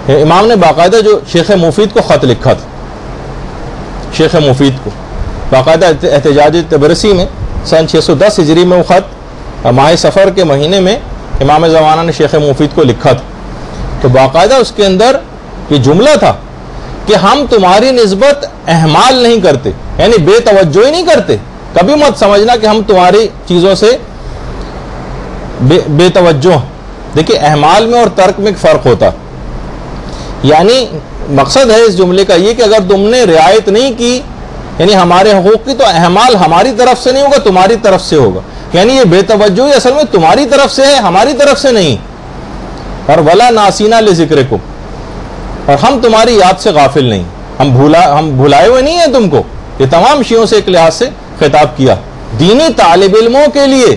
امام نے باقاعدہ جو شیخ مفید کو خط لکھا تھا، شیخ مفید کو باقاعدہ احتجاج تبرسی میں سن 610 ہجری میں وہ خط ماہ سفر کے مہینے میں امام زمانہ نے شیخ مفید کو لکھا تھا. تو باقاعدہ اس کے اندر یہ جملہ تھا کہ ہم تمہاری نسبت اہمال نہیں کرتے، یعنی بے توجہی نہیں کرتے. کبھی مت سمجھنا کہ ہم تمہاری چیزوں سے بے توجہ. دیکھیں اہمال میں اور ترک میں ایک فرق ہوتا، یعنی مقصد ہے اس جملے کا یہ کہ اگر تم نے رعایت نہیں کی یعنی ہمارے حقوق کی، تو اہمال ہماری طرف سے نہیں ہوگا، تمہاری طرف سے ہوگا. یعنی یہ بے توجہی اصل میں تمہاری طرف سے ہے، ہماری طرف سے نہیں. اور ولا ناسینا لذکرکم، اور ہم تمہاری یاد سے غافل نہیں، ہم بھلائے ہوئے نہیں ہیں تم کو. یہ تمام شیعوں سے ایک لحاظ سے خطاب کیا. دینی طالب علموں کے لیے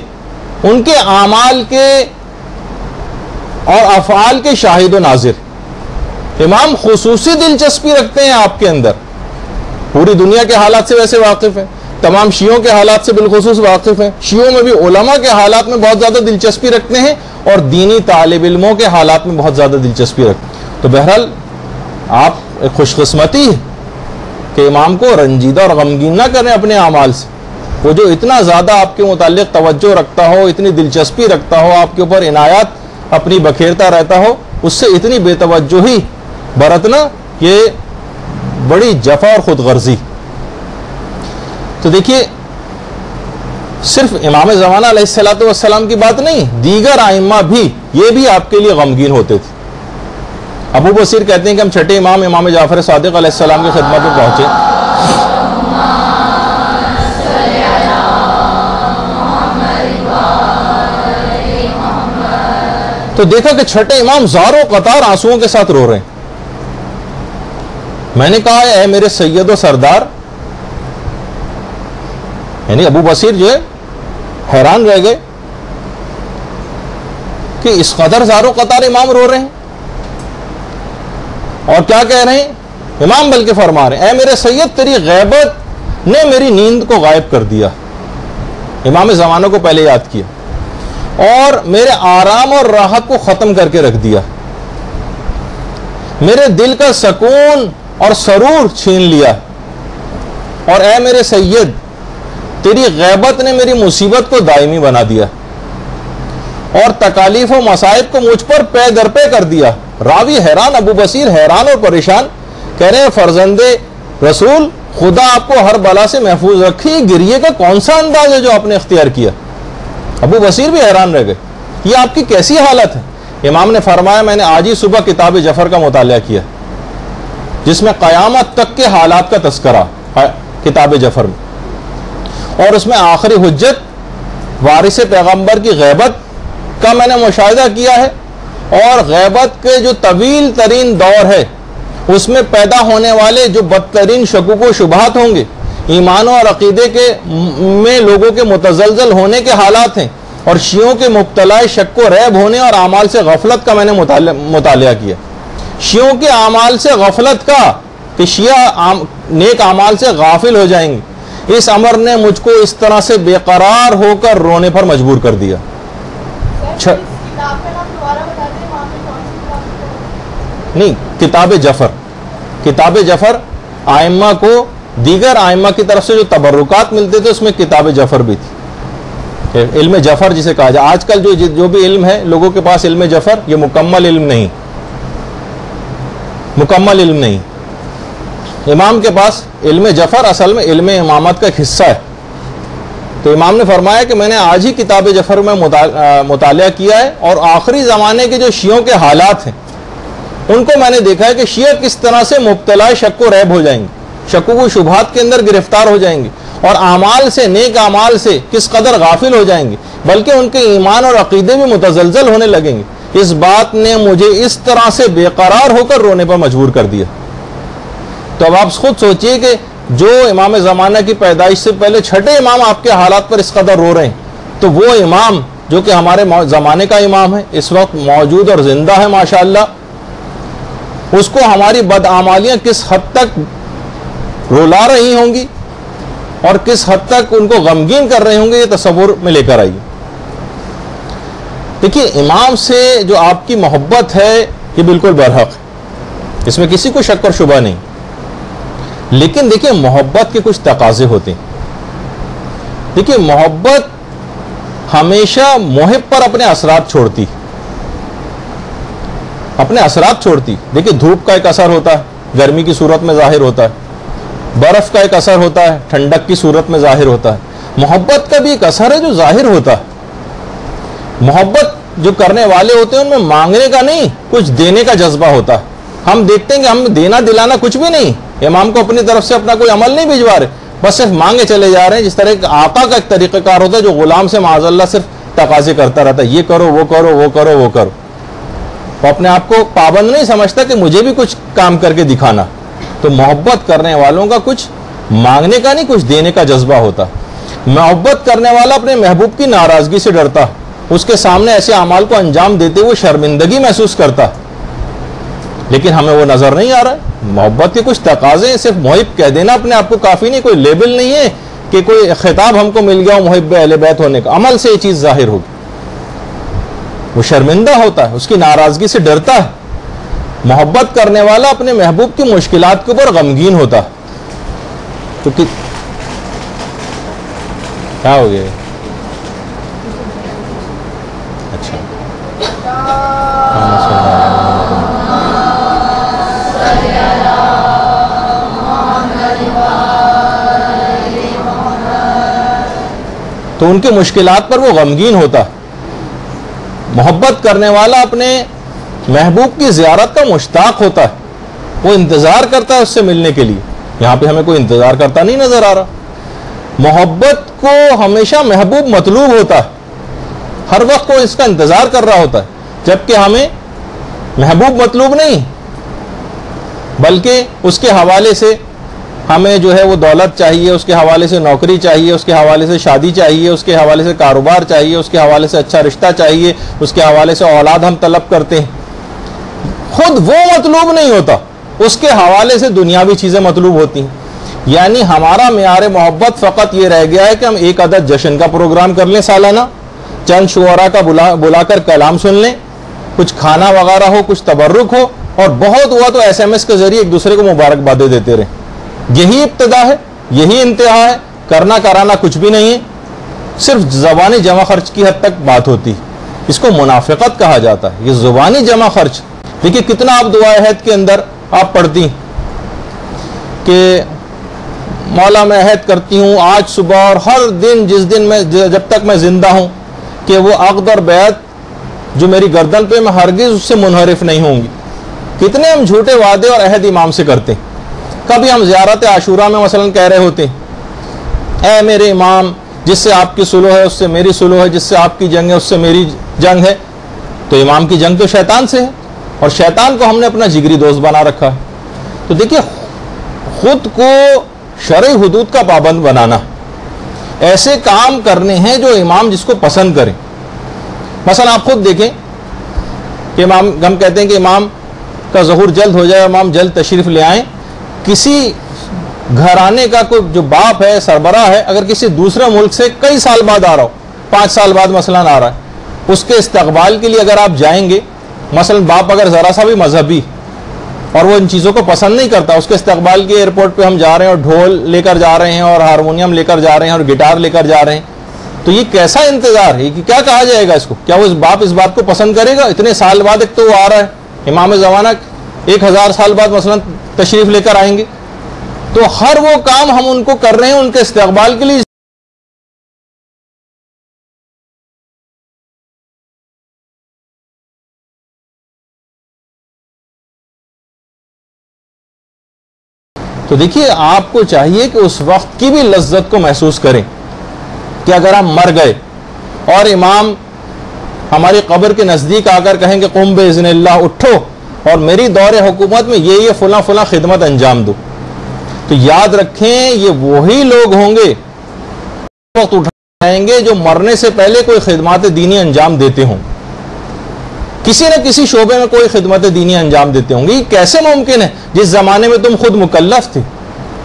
ان کے اعمال کے اور افعال کے شاہد و ناظر. امام خصوصی دلچسپی رکھتے ہیں آپ کے اندر، پوری دنیا کے حالات سے ویسے واقف ہیں، تمام شیعوں کے حالات سے بالخصوص واقف ہیں. شیعوں میں بھی علماء کے حالات میں بہت زیادہ دلچسپی رکھتے ہیں اور دینی طالب علموں کے حالات میں بہت زیادہ دلچسپی رکھتے ہیں. تو بہرحال آپ ایک خوش قسمتی ہے کہ امام کو رنجیدہ اور غمگین نہ کریں اپنے اعمال سے. وہ جو اتنا زیادہ آپ کے متعلق توجہ رکھتا ہو، اتنی دلچسپی رکھتا ہو، آپ کے اوپر عنایات اپنی بکھیرتا رہتا ہو، اس سے اتنی بے توجہی برتنا یہ بڑی جفا اور خود غرضی. تو دیکھیے صرف امام زمانہ علیہ السلام کی بات نہیں، دیگر ائمہ بھی یہ بھی آپ کے لیے غمگین ہوتے تھے. ابو بصیر کہتے ہیں کہ ہم چھٹے امام امام جعفر صادق علیہ السلام کی خدمت میں پہنچے. تو دیکھا کہ چھٹے امام زاروں قطار آنسوؤں کے ساتھ رو رہے ہیں. میں نے کہا اے میرے سید و سردار، یعنی ابو بصیر جو ہے حیران رہ گئے کہ اس قدر زاروں قطار امام رو رہے ہیں. اور کیا کہہ رہے ہیں امام؟ بلکہ فرما رہے ہیں اے میرے سید، تیری غیبت نے میری نیند کو غائب کر دیا. امام زمانہ کو پہلے یاد کیا اور میرے آرام اور راحت کو ختم کر کے رکھ دیا. میرے دل کا سکون اور سرور چھین لیا. اور اے میرے سید، تیری غیبت نے میری مصیبت کو دائمی بنا دیا اور تکالیف و مصائب کو مجھ پر پے در پے کر دیا. راوی حیران، ابو بصیر حیران اور پریشان، کہہ رہے ہیں فرزند رسول، خدا آپ کو ہر بلا سے محفوظ رکھی. گریے کا کون سا انداز ہے جو آپ نے اختیار کیا؟ ابو بصیر بھی حیران رہ گئے، یہ آپ کی کیسی حالت ہے؟ امام نے فرمایا میں نے آج ہی صبح کتاب جعفر کا مطالعہ کیا جس میں قیامت تک کے حالات کا تذکرہ کتاب جعفر میں، اور اس میں آخری حجت وارث پیغمبر کی غیبت کا میں نے مشاہدہ کیا ہے. اور غیبت کے جو طویل ترین دور ہے اس میں پیدا ہونے والے جو بدترین شکوک و شبہات ہوں گے، ایمان اور عقیدے کے میں لوگوں کے متزلزل ہونے کے حالات ہیں، اور شیعوں کے مبتلا شک و ریب ہونے اور اعمال سے غفلت کا میں نے مطالعہ کیا. شیعوں کے اعمال سے غفلت کا، کہ شیعہ نیک اعمال سے غافل ہو جائیں گے، اس امر نے مجھ کو اس طرح سے بے قرار ہو کر رونے پر مجبور کر دیا. نہیں، کتاب جعفر، کتاب جعفر ائمہ کو دیگر ائمہ کی طرف سے جو تبرکات ملتے تھے اس میں کتاب جعفر بھی تھی. علم جعفر جسے کہا جائے. آج کل جو بھی علم ہے لوگوں کے پاس علم جعفر، یہ مکمل علم نہیں، مکمل علم نہیں. امام کے پاس علم جعفر اصل میں علم امامت کا ایک حصہ ہے. تو امام نے فرمایا کہ میں نے آج ہی کتاب جعفر میں مطالعہ کیا ہے، اور آخری زمانے کے جو شیعوں کے حالات ہیں ان کو میں نے دیکھا ہے کہ شیعہ کس طرح سے مبتلا شک و ریب ہو جائیں گے، شکوک و شبہات کے اندر گرفتار ہو جائیں گے، اور اعمال سے، نیک اعمال سے کس قدر غافل ہو جائیں گے، بلکہ ان کے ایمان اور عقیدے بھی متزلزل ہونے لگیں گے. اس بات نے مجھے اس طرح سے بے قرار ہو کر رونے پر مجبور کر دیا. تو اب آپ خود سوچئے کہ جو امام زمانہ کی پیدائش سے پہلے چھٹے امام آپ کے حالات پر اس قدر رو رہے ہیں، تو وہ امام جو کہ ہمارے زمانے کا امام ہے، اس وقت موجود اور زندہ ہے ماشاءاللہ، اس کو ہماری بدعمالیاں کس حد تک رلا رہی ہوں گی اور کس حد تک ان کو غمگین کر رہے ہوں گے، یہ تصور میں لے کر آئیے. دیکھیے امام سے جو آپ کی محبت ہے یہ بالکل برحق ہے. اس میں کسی کو شک اور شبہ نہیں. لیکن دیکھیں محبت کے کچھ تقاضے ہوتے ہیں. دیکھیں محبت ہمیشہ محب پر اپنے اثرات چھوڑتی. دیکھیں دھوپ کا ایک اثر ہوتا ہے, گرمی کی صورت میں ظاہر ہوتا ہے. برف کا ایک اثر ہوتا ہے, ٹھنڈک کی صورت میں ظاہر ہوتا ہے. محبت کا بھی ایک اثر ہے جو ظاہر ہوتا ہے. محبت جو کرنے والے ہوتے ہیں ان میں مانگنے کا نہیں, کچھ دینے کا جذبہ ہوتا ہے. ہم دیکھتے ہیں کہ ہم دینا دلانا کچھ بھی نہیں, امام کو اپنی طرف سے اپنا کوئی عمل نہیں بھجوا رہے, بس صرف مانگے چلے جا رہے ہیں. جس طرح ایک آقا کا ایک طریقہ کار ہوتا ہے جو غلام سے معاذ اللہ صرف تقاضے کرتا رہتا ہے, یہ کرو وہ کرو وہ کرو وہ کرو. وہ اپنے آپ کو پابند نہیں سمجھتا کہ مجھے بھی کچھ کام کر کے دکھانا. تو محبت کرنے والوں کا کچھ مانگنے کا نہیں, کچھ دینے کا جذبہ ہوتا. محبت کرنے والا اپنے محبوب کی ناراضگی سے ڈرتا, اس کے سامنے ایسے اعمال کو انجام دیتے ہوئے شرمندگی محسوس کرتا. لیکن ہمیں وہ نظر نہیں آ رہا ہے. محبت کے کچھ تقاضے ہیں, صرف محب کہہ دینا اپنے آپ کو کافی نہیں, کوئی لیبل نہیں ہے کہ کوئی خطاب ہم کو مل گیا محب اہل بیت ہونے کا. عمل سے یہ چیز ظاہر ہوگی. وہ شرمندہ ہوتا ہے, اس کی ناراضگی سے ڈرتا ہے. محبت کرنے والا اپنے محبوب کی مشکلات کے اوپر غمگین ہوتا. تو کیا ہو گیا؟ اچھا تو ان کی مشکلات پر وہ غمگین ہوتا. محبت کرنے والا اپنے محبوب کی زیارت کا مشتاق ہوتا ہے, وہ انتظار کرتا ہے اس سے ملنے کے لیے. یہاں پہ ہمیں کوئی انتظار کرتا نہیں نظر آ رہا. محبت کو ہمیشہ محبوب مطلوب ہوتا ہے, ہر وقت وہ اس کا انتظار کر رہا ہوتا ہے, جبکہ ہمیں محبوب مطلوب نہیں, بلکہ اس کے حوالے سے ہمیں جو ہے وہ دولت چاہیے, اس کے حوالے سے نوکری چاہیے, اس کے حوالے سے شادی چاہیے, اس کے حوالے سے کاروبار چاہیے, اس کے حوالے سے اچھا رشتہ چاہیے, اس کے حوالے سے اولاد ہم طلب کرتے ہیں. خود وہ مطلوب نہیں ہوتا, اس کے حوالے سے دنیاوی چیزیں مطلوب ہوتی ہیں. یعنی ہمارا معیار محبت فقط یہ رہ گیا ہے کہ ہم ایک عدد جشن کا پروگرام کر لیں سالانہ, چند شعراء کا بلا کر کلام سن لیں, کچھ کھانا وغیرہ ہو, کچھ تبرک ہو, اور بہت ہوا تو SMS کے ذریعے ایک دوسرے کو مبارکبادیں دیتے رہیں. یہی ابتدا ہے, یہی انتہا ہے. کرنا کرانا کچھ بھی نہیں ہے, صرف زبانی جمع خرچ کی حد تک بات ہوتی. اس کو منافقت کہا جاتا ہے, یہ زبانی جمع خرچ. دیکھیے کتنا آپ دعائے عہد کے اندر آپ پڑھتی کہ مولا میں عہد کرتی ہوں آج صبح اور ہر دن جس دن میں جب تک میں زندہ ہوں کہ وہ عقد اور بیعت جو میری گردن پہ میں ہرگز اس سے منحرف نہیں ہوں گی. کتنے ہم جھوٹے وعدے اور عہد امام سے کرتے ہیں. کبھی ہم زیارت عاشورہ میں مثلا کہہ رہے ہوتے ہیں اے میرے امام جس سے آپ کی صلح ہے اس سے میری صلح ہے, جس سے آپ کی جنگ ہے اس سے میری جنگ ہے. تو امام کی جنگ تو شیطان سے ہے, اور شیطان کو ہم نے اپنا جگری دوست بنا رکھا ہے. تو دیکھیے خود کو شرعی حدود کا پابند بنانا, ایسے کام کرنے ہیں جو امام جس کو پسند کریں. مثلا آپ خود دیکھیں کہ امام, ہم کہتے ہیں کہ امام کا ظہور جلد ہو جائے, امام جلد تشریف لے آئیں. کسی گھرانے کا کوئی جو باپ ہے, سربراہ ہے, اگر کسی دوسرے ملک سے کئی سال بعد آ رہا ہو, 5 سال بعد مثلا آ رہا ہے, اس کے استقبال کے لیے اگر آپ جائیں گے, مثلا باپ اگر ذرا سا بھی مذہبی اور وہ ان چیزوں کو پسند نہیں کرتا, اس کے استقبال کے ایئرپورٹ پہ ہم جا رہے ہیں اور ڈھول لے کر جا رہے ہیں اور ہارمونیم لے کر جا رہے ہیں اور گٹار لے کر جا رہے ہیں, تو یہ کیسا انتظار ہے, کہ کیا کہا جائے گا اس کو؟ کیا وہ باپ اس بات کو پسند کرے گا؟ اتنے سال بعد ایک تو وہ آ رہا ہے, امام زمانہ 1000 سال بعد مثلا تشریف لے کر آئیں گے, تو ہر وہ کام ہم ان کو کر رہے ہیں ان کے استقبال کے لیے. تو دیکھیے آپ کو چاہیے کہ اس وقت کی بھی لذت کو محسوس کریں کہ اگر ہم مر گئے اور امام ہماری قبر کے نزدیک آ کر کہیں کہ قم باذن اللہ, اٹھو اور میری دور حکومت میں یہ فلاں فلاں خدمت انجام دو, تو یاد رکھیں یہ وہی لوگ ہوں گے وقت اٹھائیں گے جو مرنے سے پہلے کوئی خدمات دینی انجام دیتے ہوں, کسی نہ کسی شعبے میں کوئی خدمت دینی انجام دیتے ہوں گے. یہ کیسے ممکن ہے جس زمانے میں تم خود مکلف تھے,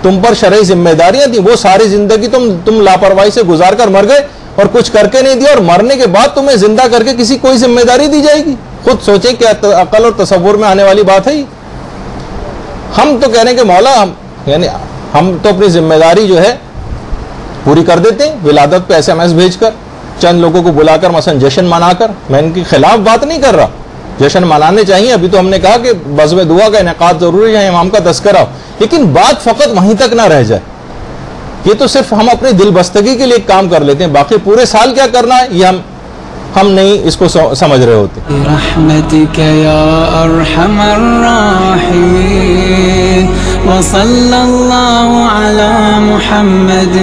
تم پر شرعی ذمہ داریاں تھیں, وہ ساری زندگی تم لاپرواہی سے گزار کر مر گئے اور کچھ کر کے نہیں دیا, اور مرنے کے بعد تمہیں زندہ کر کے کوئی ذمہ داری دی جائے گی؟ خود سوچیں کہ عقل اور تصور میں آنے والی بات ہے. ہم تو کہہ رہے ہیں کہ مولا یعنی ہم تو اپنی ذمہ داری جو ہے پوری کر دیتے ہیں ولادت پہ SMS بھیج کر، چند لوگوں کو بلا کر مثلا جشن منا کر. میں ان کے خلاف بات نہیں کر رہا، جشن منانے چاہیے. ابھی تو ہم نے کہا کہ بزم دعا کا انعقاد ضروری ہے، امام کا تذکرہ ہو، لیکن بات فقط وہیں تک نہ رہ جائے. یہ تو صرف ہم اپنے دل بستگی کے لیے ایک کام کر لیتے ہیں، باقی پورے سال کیا کرنا ہے یہ ہم نہیں اس کو سمجھ رہے ہوتے. برحمتک یا ارحم الراحمین وصلی اللہ علی محمد